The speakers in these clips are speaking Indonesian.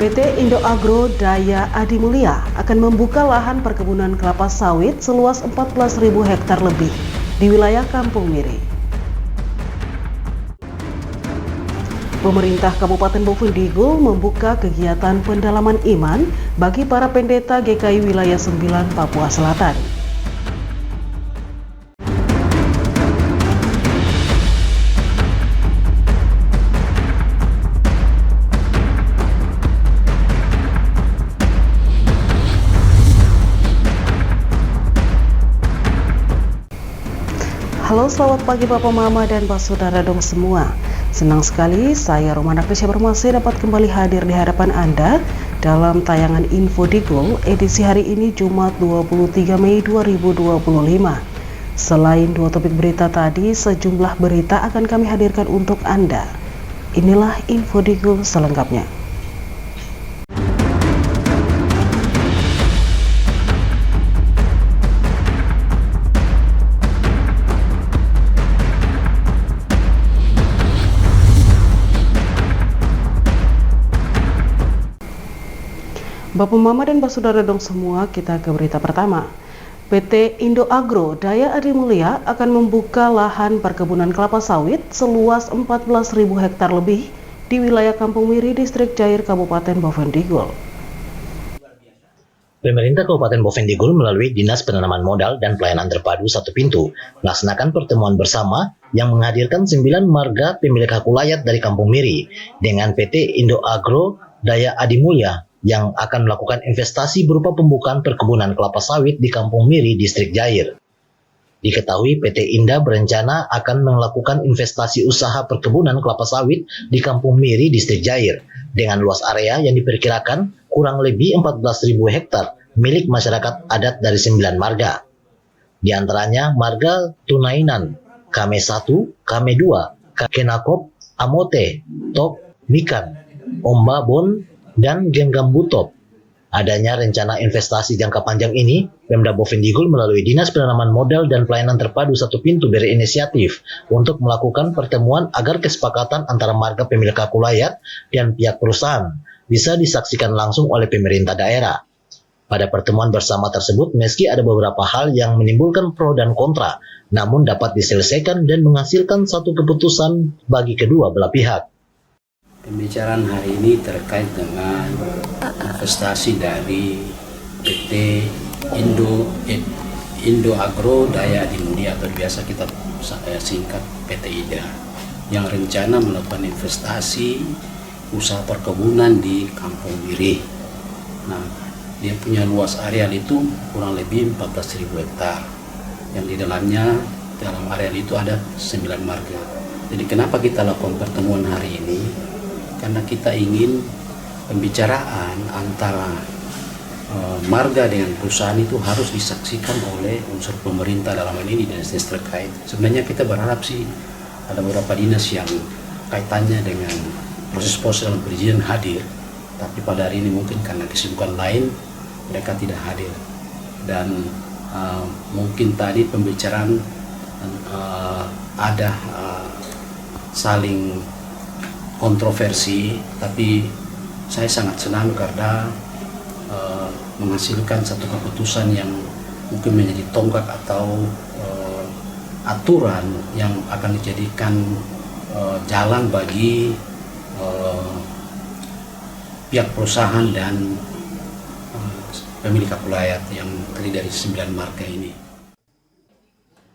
PT Indo Agro Daya Adimulya akan membuka lahan perkebunan kelapa sawit seluas 14.000 hektar lebih di wilayah Kampung Miri. Pemerintah Kabupaten Bovendigul membuka kegiatan pendalaman iman bagi para pendeta GKI Wilayah 9 Papua Selatan. Halo, selamat pagi Bapak Mama dan Pak Saudara dong semua. Senang sekali saya Romana Krisya Bermasi dapat kembali hadir di hadapan Anda dalam tayangan Info Digul edisi hari ini Jumat 23 Mei 2025. Selain dua topik berita tadi, sejumlah berita akan kami hadirkan untuk Anda. Inilah Info Digul selengkapnya. Bapak Mama dan Pak Saudara dong semua, kita ke berita pertama. PT Indo Agro Daya Adimulya akan membuka lahan perkebunan kelapa sawit seluas 14.000 hektar lebih di wilayah Kampung Miri, Distrik Jair, Kabupaten Bovendigul. Pemerintah Kabupaten Bovendigul melalui Dinas Penanaman Modal dan Pelayanan Terpadu Satu Pintu melaksanakan pertemuan bersama yang menghadirkan 9 marga pemilik hak ulayat dari Kampung Miri dengan PT Indo Agro Daya Adimulya yang akan melakukan investasi berupa pembukaan perkebunan kelapa sawit di Kampung Miri, Distrik Jair. Diketahui PT Inda berencana akan melakukan investasi usaha perkebunan kelapa sawit di Kampung Miri, Distrik Jair dengan luas area yang diperkirakan kurang lebih 14.000 hektar milik masyarakat adat dari 9 marga. Di antaranya marga Tunainan, Kame1, Kame2, Kenakop, Amote, Tok, Mikan, Ombabon, dan Genggam Butop. Adanya rencana investasi jangka panjang ini, Pemda Bovendigul melalui Dinas Penanaman Modal dan Pelayanan Terpadu Satu Pintu berinisiatif untuk melakukan pertemuan agar kesepakatan antara marga pemilik hak ulayat dan pihak perusahaan bisa disaksikan langsung oleh pemerintah daerah. Pada pertemuan bersama tersebut, meski ada beberapa hal yang menimbulkan pro dan kontra, namun dapat diselesaikan dan menghasilkan satu keputusan bagi kedua belah pihak. Pembicaraan hari ini terkait dengan investasi dari PT Indo Agro Daya Adimulya atau biasa kita singkat PT IDA yang rencana melakukan investasi usaha perkebunan di Kampung Miri. Nah, dia punya luas areal itu kurang lebih 14.000 hektar yang di dalamnya dalam areal itu ada 9 marga. Jadi kenapa kita lakukan pertemuan hari ini? Karena kita ingin pembicaraan antara marga dengan perusahaan itu harus disaksikan oleh unsur pemerintah dalam hal ini dinas terkait. Sebenarnya kita berharap sih ada beberapa dinas yang kaitannya dengan proses-proses dalam perizinan hadir, tapi pada hari ini mungkin karena kesibukan lain mereka tidak hadir. Dan mungkin tadi pembicaraan ada saling kontroversi, tapi saya sangat senang karena menghasilkan satu keputusan yang mungkin menjadi tonggak atau aturan yang akan dijadikan jalan bagi pihak perusahaan dan pemilik hak ulayat yang terdiri dari 9 marga ini.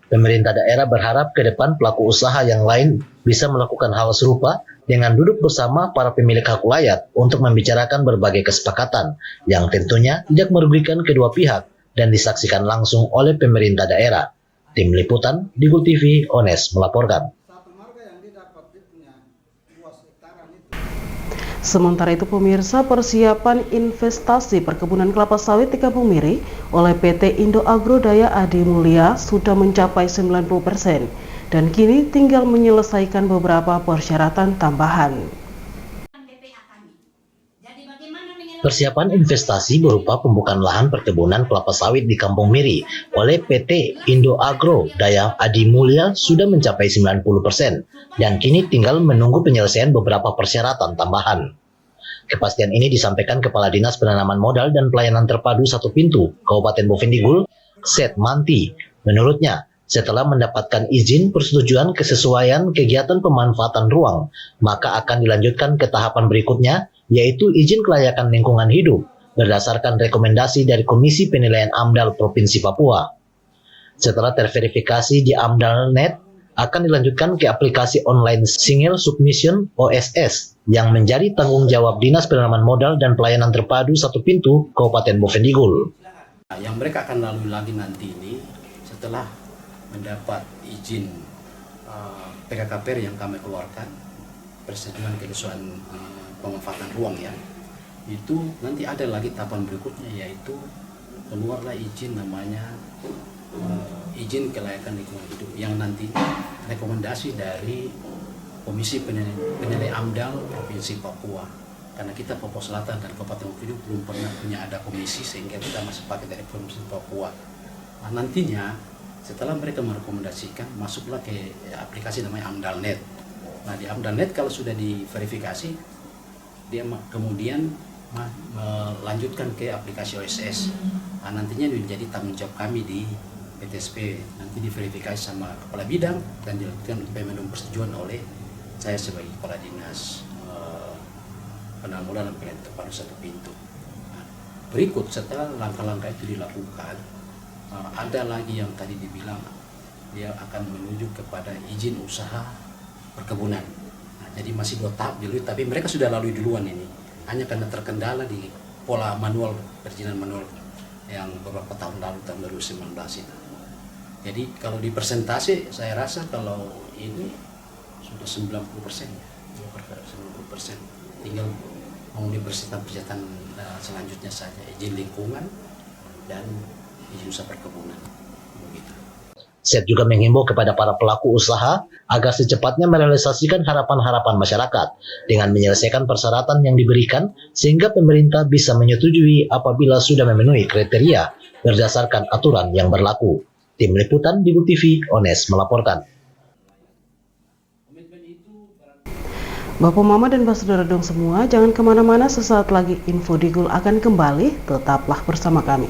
Pemerintah daerah berharap ke depan pelaku usaha yang lain bisa melakukan hal serupa dengan duduk bersama para pemilik hak ulayat untuk membicarakan berbagai kesepakatan yang tentunya tidak merugikan kedua pihak dan disaksikan langsung oleh pemerintah daerah. Tim Liputan Digul TV Ones melaporkan. Sementara itu pemirsa, persiapan investasi perkebunan kelapa sawit di Kampung Miri oleh PT Indo Agro Daya Adimulya sudah mencapai 90% dan kini tinggal menyelesaikan beberapa persyaratan tambahan. Persiapan investasi berupa pembukaan lahan perkebunan kelapa sawit di Kampung Miri oleh PT Indo Agro Daya Adimulya sudah mencapai 90% dan kini tinggal menunggu penyelesaian beberapa persyaratan tambahan. Kepastian ini disampaikan Kepala Dinas Penanaman Modal dan Pelayanan Terpadu Satu Pintu, Kabupaten Bovendigul, Seth Manti. Menurutnya, setelah mendapatkan izin persetujuan kesesuaian kegiatan pemanfaatan ruang, maka akan dilanjutkan ke tahapan berikutnya, yaitu izin kelayakan lingkungan hidup, berdasarkan rekomendasi dari Komisi Penilaian AMDAL Provinsi Papua. Setelah terverifikasi di AMDAL.net, akan dilanjutkan ke aplikasi online Single Submission OSS yang menjadi tanggung jawab Dinas Penanaman Modal dan Pelayanan Terpadu Satu Pintu Kabupaten Bovendigul. Yang mereka akan lalui lagi nanti ini setelah mendapat izin PKKPR yang kami keluarkan, persetujuan kesesuaian pemanfaatan ruang ya, itu nanti ada lagi tahapan berikutnya, yaitu keluarlah izin namanya izin kelayakan lingkungan hidup yang nanti rekomendasi dari Komisi Penilai AMDAL Provinsi Papua, karena kita Papua Selatan dan Kabupaten Bovendigul belum pernah punya ada komisi, sehingga kita masih pakai dari Provinsi Papua. Nah, nantinya setelah mereka merekomendasikan, masuklah ke aplikasi namanya AMDAL.net. Nah, di AMDAL.net kalau sudah diverifikasi, dia kemudian melanjutkan ke aplikasi OSS. Nah, nantinya menjadi tanggung jawab kami di PTSP, nanti diverifikasi sama kepala bidang dan dilakukan pemendung persetujuan oleh saya sebagai kepala dinas penanaman modal dan pelayanan terpadu Satu Pintu. Nah, berikut setelah langkah-langkah itu dilakukan, ada lagi yang tadi dibilang dia akan menuju kepada izin usaha perkebunan. Nah, jadi masih 2 tahap dulu, tapi mereka sudah lalui duluan ini. Hanya karena terkendala di pola manual, perizinan manual yang beberapa tahun lalu, tahun 2019 itu. Jadi kalau di persentase saya rasa kalau ini sudah 90% ya, 90%. Tinggal mengundi persyaratan selanjutnya saja, izin lingkungan dan izin usaha perkebunan. Begitu. Seth juga menghimbau kepada para pelaku usaha agar secepatnya merealisasikan harapan-harapan masyarakat dengan menyelesaikan persyaratan yang diberikan sehingga pemerintah bisa menyetujui apabila sudah memenuhi kriteria berdasarkan aturan yang berlaku. Tim Liputan Digu TV, Ones melaporkan. Bapak Mama dan Saudara dong semua, jangan kemana-mana, sesaat lagi Info Digul akan kembali, tetaplah bersama kami.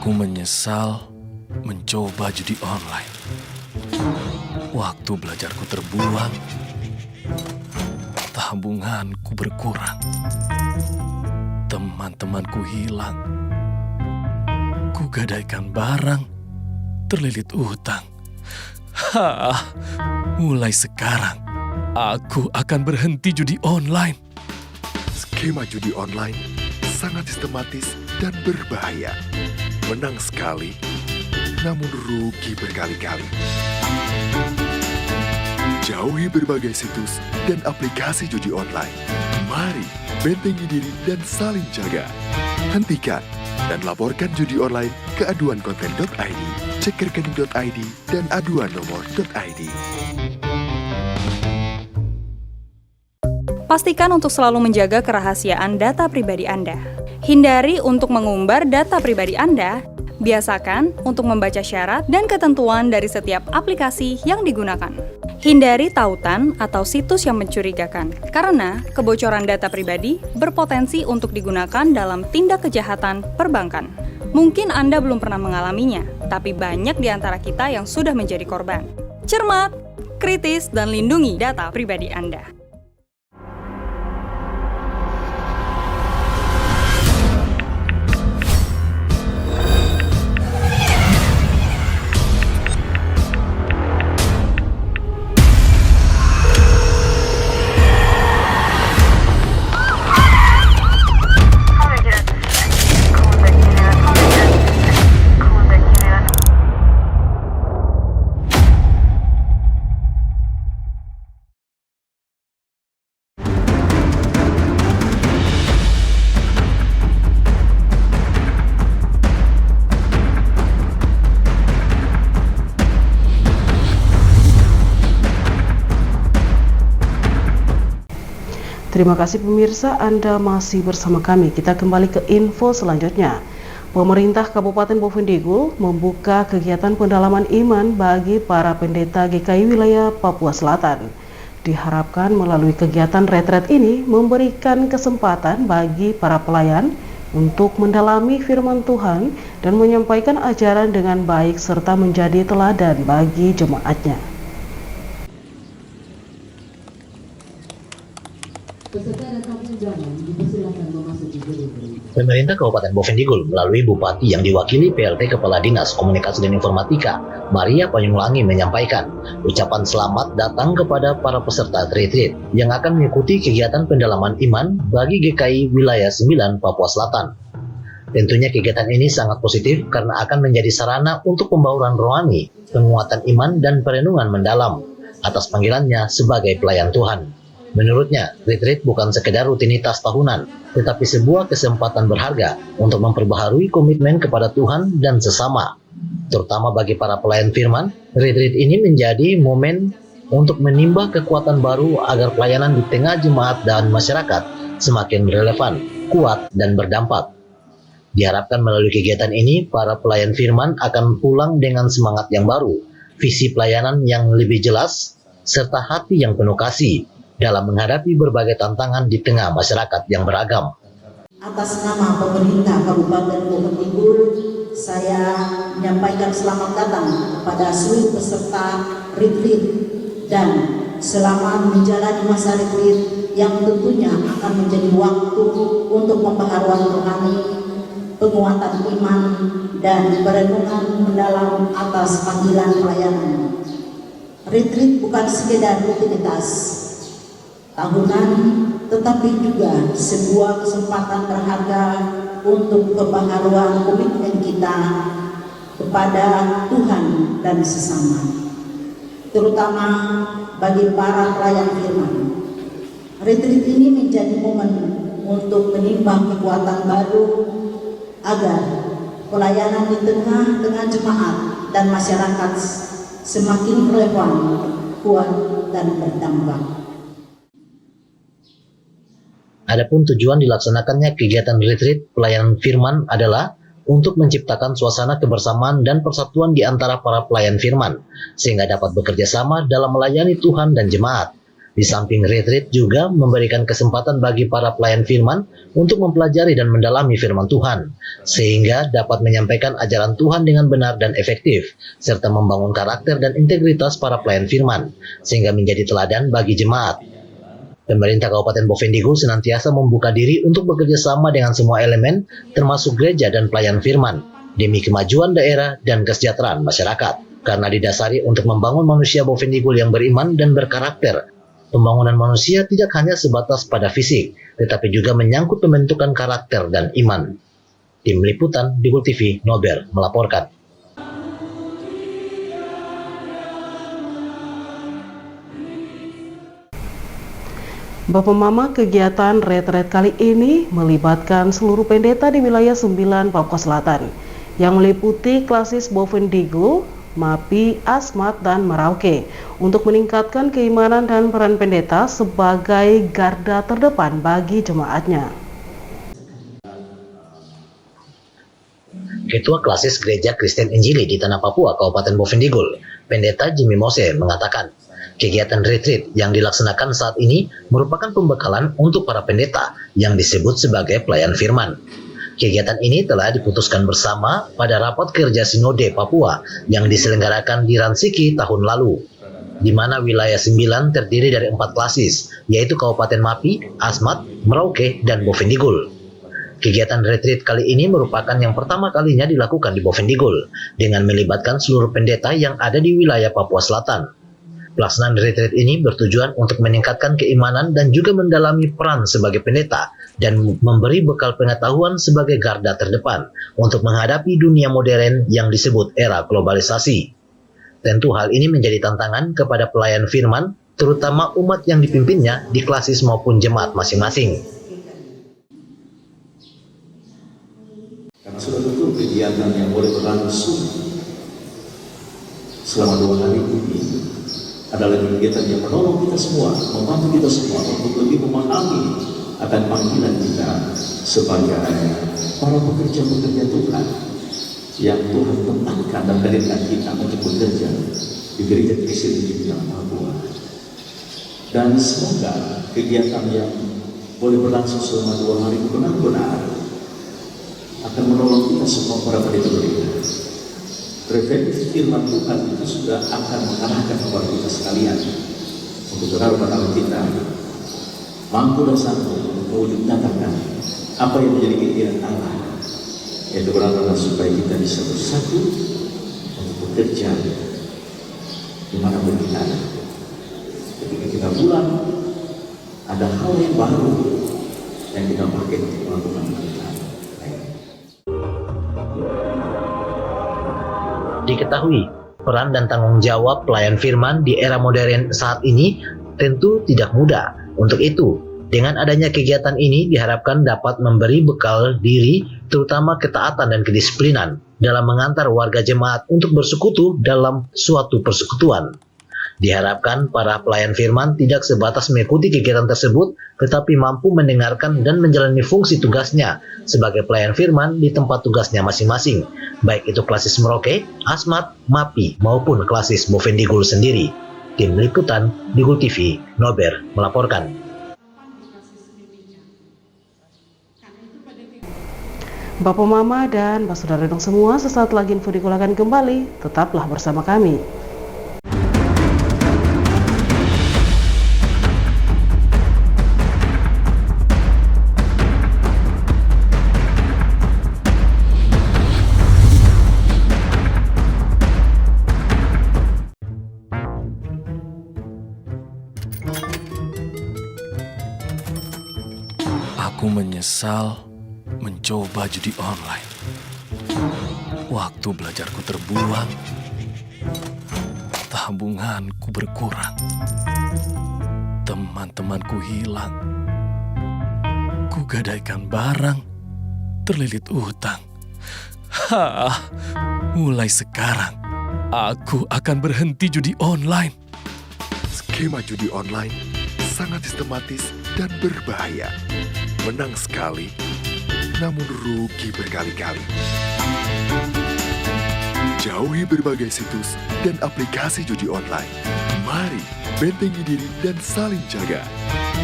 Aku menyesal mencoba judi online. Waktu belajarku terbuang, tabunganku berkurang, teman-temanku hilang, kugadaikan barang, terlilit utang. Mulai sekarang, aku akan berhenti judi online. Skema judi online sangat sistematis dan berbahaya. Menang sekali, namun rugi berkali-kali. Jauhi berbagai situs dan aplikasi judi online. Mari bentengi diri dan saling jaga. Hentikan dan laporkan judi online ke aduankonten.id, cekrekening.id, dan aduannomor.id. Pastikan untuk selalu menjaga kerahasiaan data pribadi Anda. Hindari untuk mengumbar data pribadi Anda. Biasakan untuk membaca syarat dan ketentuan dari setiap aplikasi yang digunakan. Hindari tautan atau situs yang mencurigakan, karena kebocoran data pribadi berpotensi untuk digunakan dalam tindak kejahatan perbankan. Mungkin Anda belum pernah mengalaminya, tapi banyak di antara kita yang sudah menjadi korban. Cermat, kritis, dan lindungi data pribadi Anda. Terima kasih pemirsa, Anda masih bersama kami. Kita kembali ke info selanjutnya. Pemerintah Kabupaten Bovendigul membuka kegiatan pendalaman iman bagi para pendeta GKI wilayah Papua Selatan. Diharapkan melalui kegiatan retret ini memberikan kesempatan bagi para pelayan untuk mendalami firman Tuhan dan menyampaikan ajaran dengan baik serta menjadi teladan bagi jemaatnya. Pemerintah Kabupaten Bovendigul melalui Bupati yang diwakili PLT Kepala Dinas Komunikasi dan Informatika, Maria Panyunglangi menyampaikan ucapan selamat datang kepada para peserta retreat yang akan mengikuti kegiatan pendalaman iman bagi GKI Wilayah 9 Papua Selatan. Tentunya kegiatan ini sangat positif karena akan menjadi sarana untuk pembauran rohani, penguatan iman dan perenungan mendalam atas panggilannya sebagai pelayan Tuhan. Menurutnya, retreat bukan sekedar rutinitas tahunan, tetapi sebuah kesempatan berharga untuk memperbaharui komitmen kepada Tuhan dan sesama. Terutama bagi para pelayan firman, retreat ini menjadi momen untuk menimba kekuatan baru agar pelayanan di tengah jemaat dan masyarakat semakin relevan, kuat, dan berdampak. Diharapkan melalui kegiatan ini, para pelayan firman akan pulang dengan semangat yang baru, visi pelayanan yang lebih jelas, serta hati yang penuh kasih dalam menghadapi berbagai tantangan di tengah masyarakat yang beragam. Atas nama pemerintah Kabupaten Bovendigul, saya menyampaikan selamat datang kepada seluruh peserta retreat dan selamat menjalani masa retreat yang tentunya akan menjadi waktu untuk pembaharuan rohani, penguatan iman, dan perenungan mendalam atas panggilan pelayanan. Retreat bukan sekedar rutinitas tahunan, tetapi juga sebuah kesempatan berharga untuk pembaharuan komitmen kita kepada Tuhan dan sesama, terutama bagi para pelayan firman. Retreat ini menjadi momen untuk menimba kekuatan baru agar pelayanan di tengah jemaat dan masyarakat semakin relevan, kuat, dan berdampak. Adapun tujuan dilaksanakannya kegiatan retreat pelayanan firman adalah untuk menciptakan suasana kebersamaan dan persatuan di antara para pelayan firman, sehingga dapat bekerja sama dalam melayani Tuhan dan jemaat. Di samping retreat juga memberikan kesempatan bagi para pelayan firman untuk mempelajari dan mendalami firman Tuhan, sehingga dapat menyampaikan ajaran Tuhan dengan benar dan efektif, serta membangun karakter dan integritas para pelayan firman, sehingga menjadi teladan bagi jemaat. Pemerintah Kabupaten Bovendigul senantiasa membuka diri untuk bekerja sama dengan semua elemen, termasuk gereja dan pelayan firman, demi kemajuan daerah dan kesejahteraan masyarakat, karena didasari untuk membangun manusia Bovendigul yang beriman dan berkarakter. Pembangunan manusia tidak hanya sebatas pada fisik, tetapi juga menyangkut pembentukan karakter dan iman. Tim Liputan Digul TV Nober melaporkan. Bapak Mama, kegiatan retret kali ini melibatkan seluruh pendeta di wilayah 9 Papua Selatan yang meliputi klasis Bovendigul, MAPI, Asmat, dan Merauke untuk meningkatkan keimanan dan peran pendeta sebagai garda terdepan bagi jemaatnya. Ketua Klasis Gereja Kristen Injili di Tanah Papua, Kabupaten Bovendigul, Pendeta Jimmy Mose mengatakan, kegiatan retreat yang dilaksanakan saat ini merupakan pembekalan untuk para pendeta yang disebut sebagai pelayan firman. Kegiatan ini telah diputuskan bersama pada rapat kerja Sinode Papua yang diselenggarakan di Ransiki tahun lalu, di mana wilayah 9 terdiri dari 4 klasis, yaitu Kabupaten MAPI, Asmat, Merauke, dan Bovendigul. Kegiatan retreat kali ini merupakan yang pertama kalinya dilakukan di Bovendigul dengan melibatkan seluruh pendeta yang ada di wilayah Papua Selatan. Pelaksanaan retreat ini bertujuan untuk meningkatkan keimanan dan juga mendalami peran sebagai pendeta dan memberi bekal pengetahuan sebagai garda terdepan untuk menghadapi dunia modern yang disebut era globalisasi. Tentu hal ini menjadi tantangan kepada pelayan firman, terutama umat yang dipimpinnya di klasis maupun jemaat masing-masing. Karena sudah tentu kegiatan yang boleh berlangsung selama 2 hari ini adalah kegiatan yang menolong kita semua, membantu kita semua untuk lebih memahami akan panggilan kita sebagai para pekerja-pekerja Tuhan yang Tuhan tempatkan dan hadirkan kita untuk bekerja di gereja Kristen di dalam Papua. Dan semoga kegiatan yang boleh berlangsung selama 2 hari benar-benar akan menolong kita semua para pendeta-pendeta. Preventif firman Tuhan itu sudah akan mengarahkan kepada kita sekalian untuk saudara-saudara kita mampu dan sanggup untuk mewujud nyatakan apa yang menjadi keinginan Allah, yaitu benar-benar supaya kita bisa bersatu untuk bekerja dimanapun kita ada. Ketika kita pulang, ada hal yang baru yang kita pakai untuk melakukan kita. Diketahui, peran dan tanggung jawab pelayan firman di era modern saat ini tentu tidak mudah. Untuk itu, dengan adanya kegiatan ini diharapkan dapat memberi bekal diri, terutama ketaatan dan kedisiplinan, dalam mengantar warga jemaat untuk bersekutu dalam suatu persekutuan. Diharapkan para pelayan firman tidak sebatas mengikuti kegiatan tersebut, tetapi mampu mendengarkan dan menjalani fungsi tugasnya sebagai pelayan firman di tempat tugasnya masing-masing, baik itu klasis Merauke, Asmat, MAPI, maupun klasis Bovendigul sendiri. Tim Liputan, Digul TV, Nober melaporkan. Bapak Mama dan Pak Saudara dong semua, sesaat lagi info Digul akan kembali. Tetaplah bersama kami. Aku menyesal mencoba judi online. Waktu belajarku terbuang, tabunganku berkurang, teman-temanku hilang, kugadaikan barang, terlilit utang. Mulai sekarang, aku akan berhenti judi online. Skema judi online sangat sistematis dan berbahaya. Menang sekali, namun rugi berkali-kali. Jauhi berbagai situs dan aplikasi judi online. Mari bentengi diri dan saling jaga.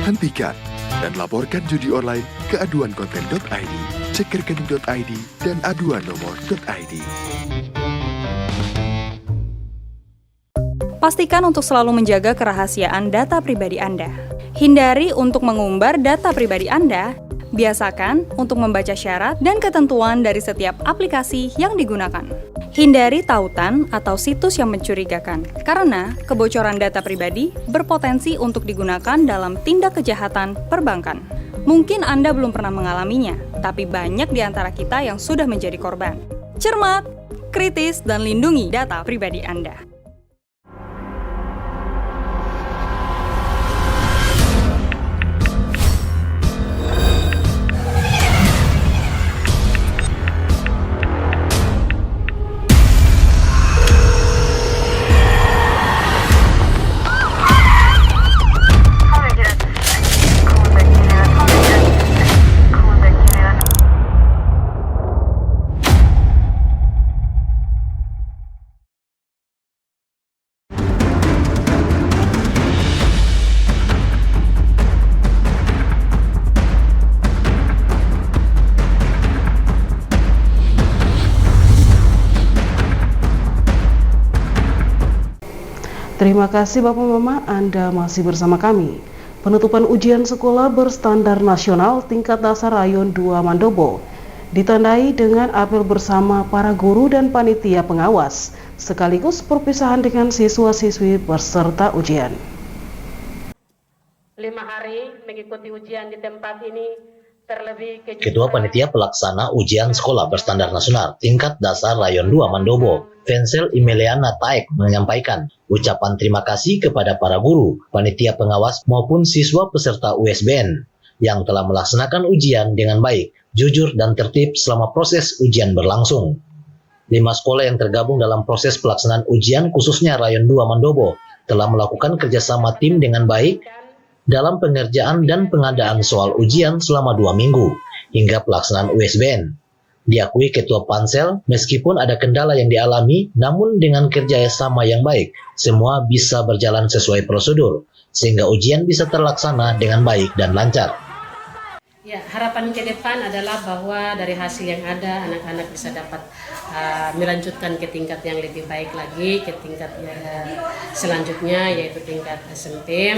Hentikan dan laporkan judi online ke aduankonten.id, cek rekening.id, dan aduan nomor.id. Pastikan untuk selalu menjaga kerahasiaan data pribadi Anda. Hindari untuk mengumbar data pribadi Anda. Biasakan untuk membaca syarat dan ketentuan dari setiap aplikasi yang digunakan. Hindari tautan atau situs yang mencurigakan, karena kebocoran data pribadi berpotensi untuk digunakan dalam tindak kejahatan perbankan. Mungkin Anda belum pernah mengalaminya, tapi banyak di antara kita yang sudah menjadi korban. Cermat, kritis, dan lindungi data pribadi Anda. Terima kasih Bapak Mama, Anda masih bersama kami. Penutupan ujian sekolah berstandar nasional tingkat dasar Rayon 2 Mandobo ditandai dengan apel bersama para guru dan panitia pengawas, sekaligus perpisahan dengan siswa-siswi peserta ujian. 5 hari mengikuti ujian di tempat ini, terlebih Ketua Panitia Pelaksana Ujian Sekolah Berstandar Nasional Tingkat Dasar Rayon 2 Mandobo, Fensel Imeliana Taek, menyampaikan ucapan terima kasih kepada para guru, panitia pengawas maupun siswa peserta USBN yang telah melaksanakan ujian dengan baik, jujur dan tertib selama proses ujian berlangsung. 5 sekolah yang tergabung dalam proses pelaksanaan ujian khususnya Rayon 2 Mandobo telah melakukan kerjasama tim dengan baik dalam pengerjaan dan pengadaan soal ujian selama 2 minggu hingga pelaksanaan USBN. Diakui Ketua Pansel, meskipun ada kendala yang dialami, namun dengan kerjasama yang baik, semua bisa berjalan sesuai prosedur, sehingga ujian bisa terlaksana dengan baik dan lancar. Ya, harapan ke depan adalah bahwa dari hasil yang ada, anak-anak bisa dapat melanjutkan ke tingkat yang lebih baik lagi, ke tingkat selanjutnya yaitu tingkat SMP.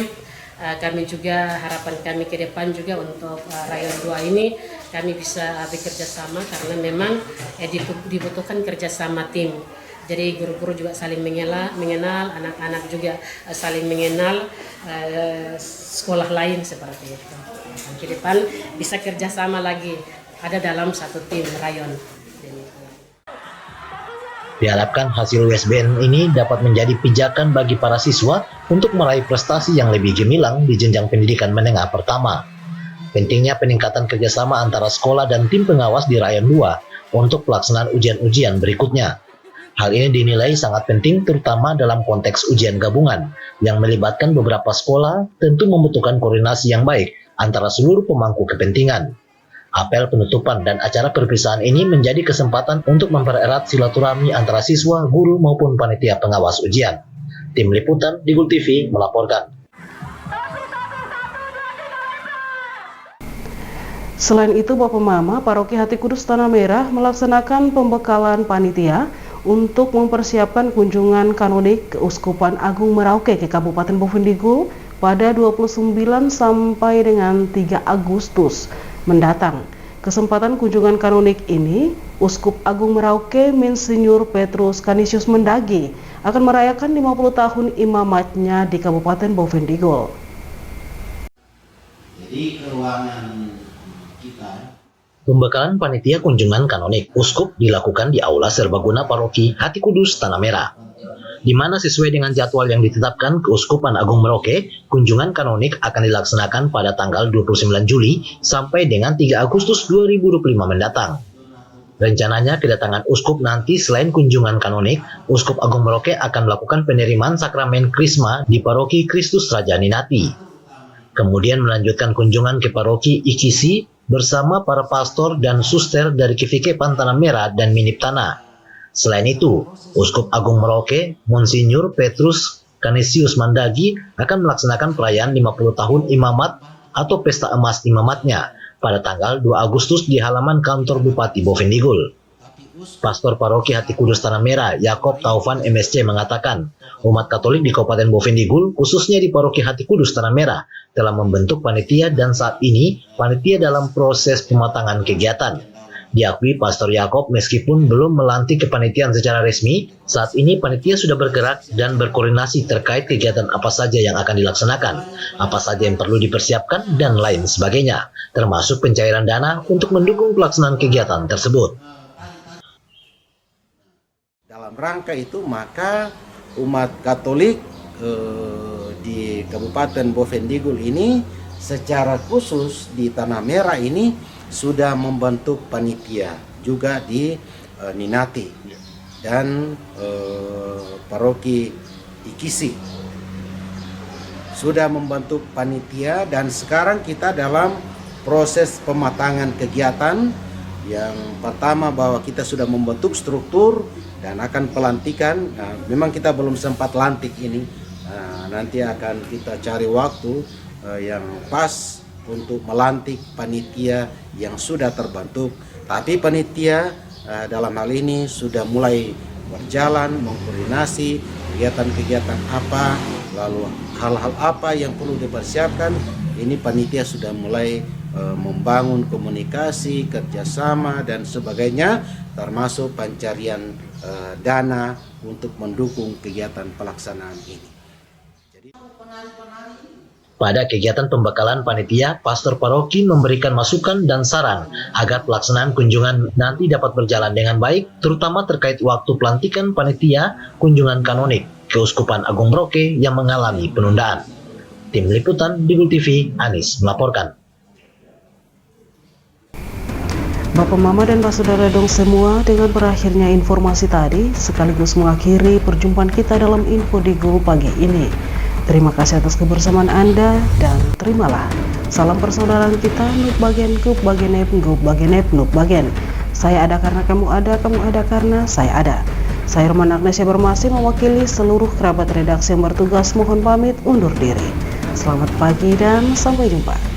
Kami juga, harapan kami ke depan juga untuk Rayon 2 ini, kami bisa bekerja sama karena memang dibutuhkan kerjasama tim. Jadi guru-guru juga saling mengenal, anak-anak juga saling mengenal sekolah lain seperti itu. Ke depan bisa kerjasama lagi, ada dalam satu tim rayon. Diharapkan hasil USBN ini dapat menjadi pijakan bagi para siswa untuk meraih prestasi yang lebih gemilang di jenjang pendidikan menengah pertama. Pentingnya peningkatan kerjasama antara sekolah dan tim pengawas di Rayon 2 untuk pelaksanaan ujian-ujian berikutnya. Hal ini dinilai sangat penting terutama dalam konteks ujian gabungan yang melibatkan beberapa sekolah, tentu membutuhkan koordinasi yang baik antara seluruh pemangku kepentingan. Apel penutupan dan acara perpisahan ini menjadi kesempatan untuk mempererat silaturahmi antara siswa, guru maupun panitia pengawas ujian. Tim Liputan Digul TV melaporkan. Selain itu, Bapak Mama Paroki Hati Kudus Tanah Merah melaksanakan pembekalan panitia untuk mempersiapkan kunjungan kanonik Keuskupan Agung Merauke ke Kabupaten Boven Digul pada 29 sampai dengan 3 Agustus mendatang. Kesempatan kunjungan kanonik ini, Uskup Agung Merauke Monsinyur Petrus Canisius Mendagi akan merayakan 50 tahun imamatnya di Kabupaten Boven Digul. Jadi keruangan kita. Pembekalan panitia kunjungan kanonik Uskup dilakukan di Aula Serbaguna Paroki Hati Kudus Tanah Merah, di mana sesuai dengan jadwal yang ditetapkan Keuskupan Agung Merauke, kunjungan kanonik akan dilaksanakan pada tanggal 29 Juli sampai dengan 3 Agustus 2025 mendatang. Rencananya kedatangan Uskup nanti selain kunjungan kanonik, Uskup Agung Merauke akan melakukan penerimaan sakramen Krisma di Paroki Kristus Raja Ninati. Kemudian melanjutkan kunjungan ke Paroki Ikisi bersama para pastor dan suster dari KVK Tanah Merah dan Minip Tanah. Selain itu, Uskup Agung Merauke, Monsinyur Petrus Canisius Mendagi akan melaksanakan perayaan 50 tahun imamat atau pesta emas imamatnya pada tanggal 2 Agustus di halaman kantor Bupati Boven Digul. Pastor Paroki Hati Kudus Tanah Merah, Yakob Taufan MSC mengatakan, umat Katolik di Kabupaten Boven Digul, khususnya di Paroki Hati Kudus Tanah Merah, telah membentuk panitia dan saat ini panitia dalam proses pematangan kegiatan. Diakui Pastor Yakob meskipun belum melantik kepanitiaan secara resmi, saat ini panitia sudah bergerak dan berkoordinasi terkait kegiatan apa saja yang akan dilaksanakan, apa saja yang perlu dipersiapkan, dan lain sebagainya, termasuk pencairan dana untuk mendukung pelaksanaan kegiatan tersebut. Dalam rangka itu maka umat Katolik di Kabupaten Boven Digul ini secara khusus di Tanah Merah ini sudah membentuk panitia juga di Ninati dan Paroki Ikisi sudah membentuk panitia, dan sekarang kita dalam proses pematangan kegiatan. Yang pertama bahwa kita sudah membentuk struktur dan akan pelantikan. Memang kita belum sempat lantik ini, nanti akan kita cari waktu yang pas untuk melantik panitia yang sudah terbentuk. Tapi panitia dalam hal ini sudah mulai berjalan, mengkoordinasi kegiatan-kegiatan apa, lalu hal-hal apa yang perlu dipersiapkan. Ini panitia sudah mulai membangun komunikasi, kerjasama dan sebagainya, termasuk pencarian dana untuk mendukung kegiatan pelaksanaan ini. Pada kegiatan pembekalan panitia, Pastor Paroki memberikan masukan dan saran agar pelaksanaan kunjungan nanti dapat berjalan dengan baik, terutama terkait waktu pelantikan panitia kunjungan kanonik Keuskupan Agung Merauke yang mengalami penundaan. Tim Liputan Digul TV, Anis melaporkan. Bapak Mama dan Pak Saudara dong semua, dengan berakhirnya informasi tadi sekaligus mengakhiri perjumpaan kita dalam Info Digul pagi ini. Terima kasih atas kebersamaan Anda dan terimalah salam persaudaraan kita. Nuk bagen, gup bagen, gup bagen, nuk bagen. Saya ada karena kamu ada karena saya ada. Saya Roman Agnesia Bermasi mewakili seluruh kerabat redaksi yang bertugas mohon pamit undur diri. Selamat pagi dan sampai jumpa.